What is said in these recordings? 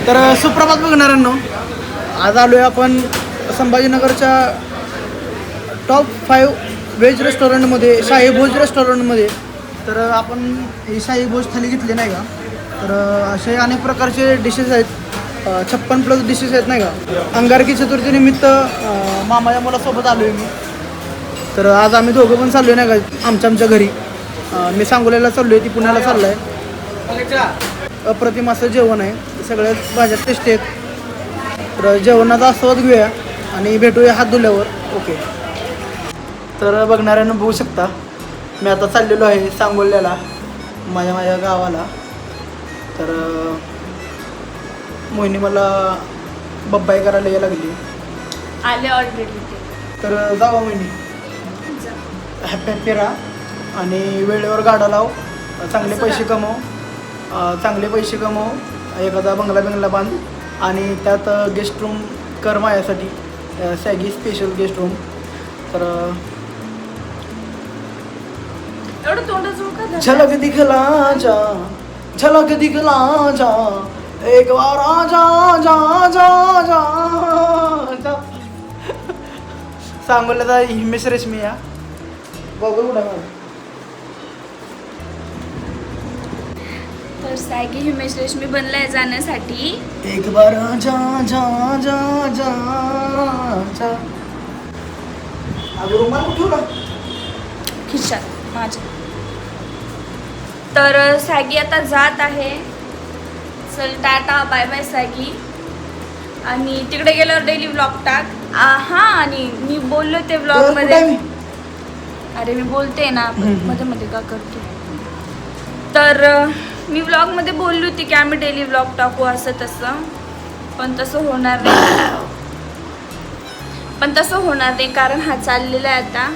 तर सुप्रभात बघणाऱ्यांनो, आज आलो आहे आपण संभाजीनगरच्या टॉप 5 व्हेज रेस्टॉरंटमध्ये, शाही भोज रेस्टॉरंटमध्ये. तर आपण ही शाही भोज थाली घेतली नाही का. तर असे अनेक प्रकारचे डिशेस आहेत, 56+ डिशेस आहेत नाही का. अंगारकी चतुर्थीनिमित्त मामाच्या मुलासोबत आलो आहे मी. तर आज आम्ही दोघं पण चाललो आहे नाही का आमच्या घरी. मी सांगोल्याला चाललो आहे, ती पुण्याला चाललो आहे. अप्रतिम असं जेवण आहे, सगळ्याच भाज्या टेस्टी आहेत. तर जेवणाचा आस्वाद घेऊया आणि भेटूया हात धुल्यावर. ओके. तर बघणाऱ्यांना बघू शकता, मी आता चाललेलो आहे सांगोल्याला, माझ्या गावाला. तर मोहिनी मला बब्बाई करायला यायला लागली आले ऑलरेडी. तर जावा मोहिनी, हॅपी हॅपी राहा आणि वेळेवर गाडा लाव, चांगले पैसे कमव, एखादा बंगला बांध आणि त्यात गेस्ट रूम कर माझ्यासाठी, सॅगी स्पेशल गेस्ट रूम. तर झलक दिखला जा, झलक दिखला जा, एक बार आजा जा जा जा जा. सांगोल्याचा हिमेश रेशमी या बघू कुठं. तर सॅगी हिमेश रेशमी बनलाय जाण्यासाठी. एक बार जा जा जा जा जा. अगं रुमाल कुठे ठेवला? खिशात माझ्या. तर सॅगी आता जात आहे. चल टाटा बाय बाय सॅगी. आणि तिकडे गेल्यावर डेली व्लॉग टाक. हा, आणि मी बोललो ते व्लॉग मध्ये. अरे मी बोलते ना, मध्ये मध्ये का करतो. तर मी व्लॉग मध्ये बोलली होती की आम्ही डेली व्लॉग टाकू असं तसं, पण तसं होणार नाही. कारण हा चाललेला आहे आता.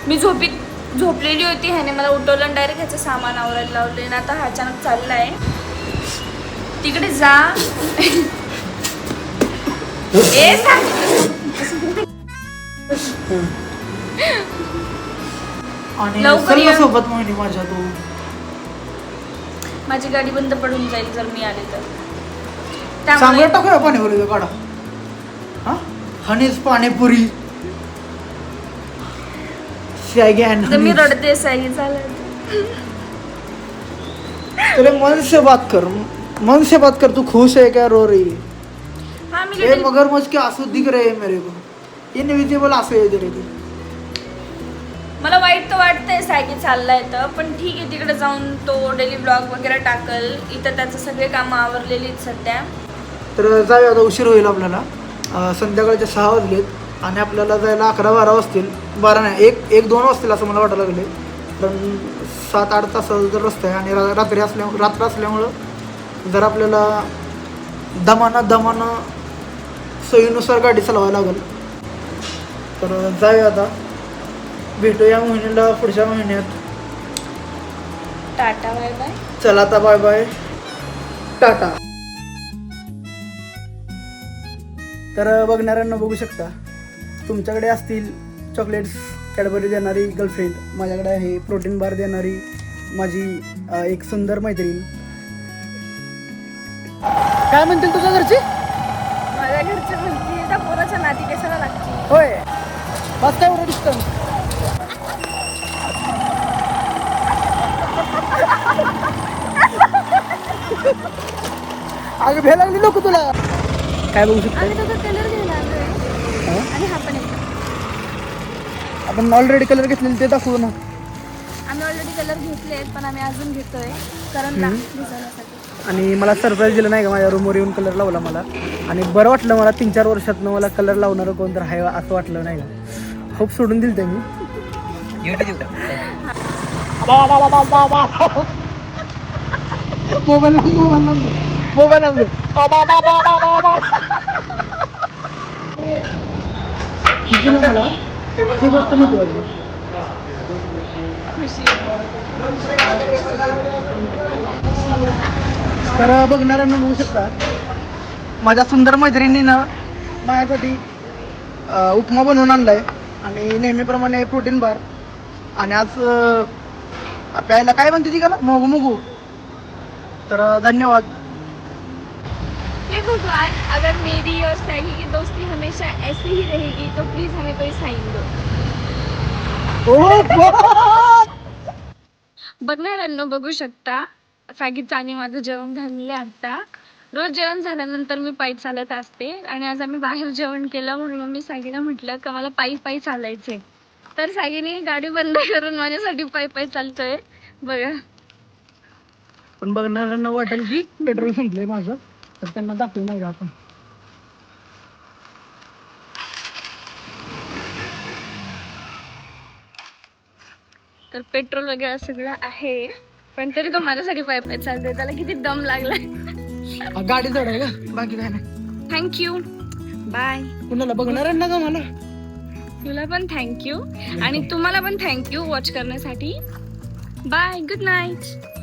मी झोपलेली होती, ह्याने मला उठवलं आणि डायरेक्ट ह्याचं सामान आवरायला लावलं आणि आता हा अचानक चालला आहे तिकडे. जा ए लवकर ये. सोबत मोहिनी माझ्या, तू माझी गाडी बंद पडून जाईल जर मी आले तर. चांगलं टाकूया पाणीपुरी काढा. हा, हनीज पाणीपुरी. मी रडते सही झालं. तेरे मन से बात कर, तू खुश है क्या, रो रही है? हाँ, ये मगरमच्छ के आंसू दिख रहे हैं मेरे को, इनविजिबल आंसू है तेरे. मला वाईट तर वाटतंय सॅगी चाललाय तर, पण ठीक आहे, तिकडे जाऊन तो डेली ब्लॉग वगैरे टाकल. इथं त्याचं सगळे कामं आवरलेली आहेत सध्या. तर जाऊया, आता उशीर होईल आपल्याला. संध्याकाळचे 6 वाजलेत आणि आपल्याला जायला 11-12 वाजतील. 12 नाही, 1-2 वाजतील असं मला वाटायला लागले. कारण 7-8 तासाचा जर रस्ता आहे आणि रात्र असल्यामुळं जर आपल्याला दमानं सोयीनुसार गाडी चालवायला लागेल. तर जाऊया आता, भेटूया महिन्याला पुढच्या महिन्यात. Tata bye bye. चला आता बाय बाय, टाटा. तर बघणाऱ्यांना बघू शकता, तुमच्याकडे असतील चॉकलेट्स कॅडबरी देणारी गर्लफ्रेंड, माझ्याकडे आहे प्रोटीन बार देणारी माझी एक सुंदर मैत्रीण. काय म्हणतील तुझ्या घरची? माझ्या घरचे म्हणते त्या पोराच्या नाती कशाला लागते. होय, बस काय एवढं डिस्टन्स. अगं भेळ लागली लोक तुला. काय बघू शकतो, आम्ही दोघं कलर घ्यायला आलोय आणि हा पण येतो. आपण ऑलरेडी कलर घेतलेले ते दाखवू ना. आम्ही ऑलरेडी कलर घेतलेत, पण आम्ही अजून घेतोय कारण भिजवण्यासाठी. आणि मला सरप्राईज दिलं नाही का, माझ्या रूमवर येऊन कलर लावला मला. आणि बरं वाटलं मला, 3-4 वर्षातनं मला कलर लावणारं कोण तर आहे असं वाटलं नाही का. होप सोडून दिलं ते मी. तर बघणाऱ्यांना बघू शकता, माझ्या सुंदर मैत्रिणीनं माझ्यासाठी उपमा बनवून आणलाय आणि नेहमीप्रमाणे प्रोटीन बार. आणि आज प्यायला काय म्हणते ती का, मोगू. तर धन्यवाद. भगवान, अगर मेरी और सैगी की दोस्ती हमेशा ऐसी ही रहेगी तो प्लीज हमें कोई साइन दो. बघणाऱ्यांना बघू शकता सॅगीचं आणि माझं जेवण झालेलं आहे आता. रोज जेवण झाल्यानंतर मी पायी चालत असते आणि आज आम्ही बाहेर जेवण केलं म्हणून मी सॅगीला म्हटलं का मला पायी चालायचंय. तर सॅगीने गाडी बंद करून माझ्यासाठी पायी चालतोय बघा. पण बघणाऱ्यांना वाटेल की पेट्रोल संपलंय माझं, तर त्यांना दाखवू नाही का आपण. तर पेट्रोल वगैरे सगळं आहे पण तरी तो माझ्यासाठी पायी चालतोय. त्याला किती दम लागलाय. गाडी जड आहे का, बाकी काय नाही. Thank you, bye. कुणाला बघणाऱ्यांना का मला? तुला पण थँक्यू आणि तुम्हाला पण थँक्यू वॉच करण्यासाठी. Bye, good night.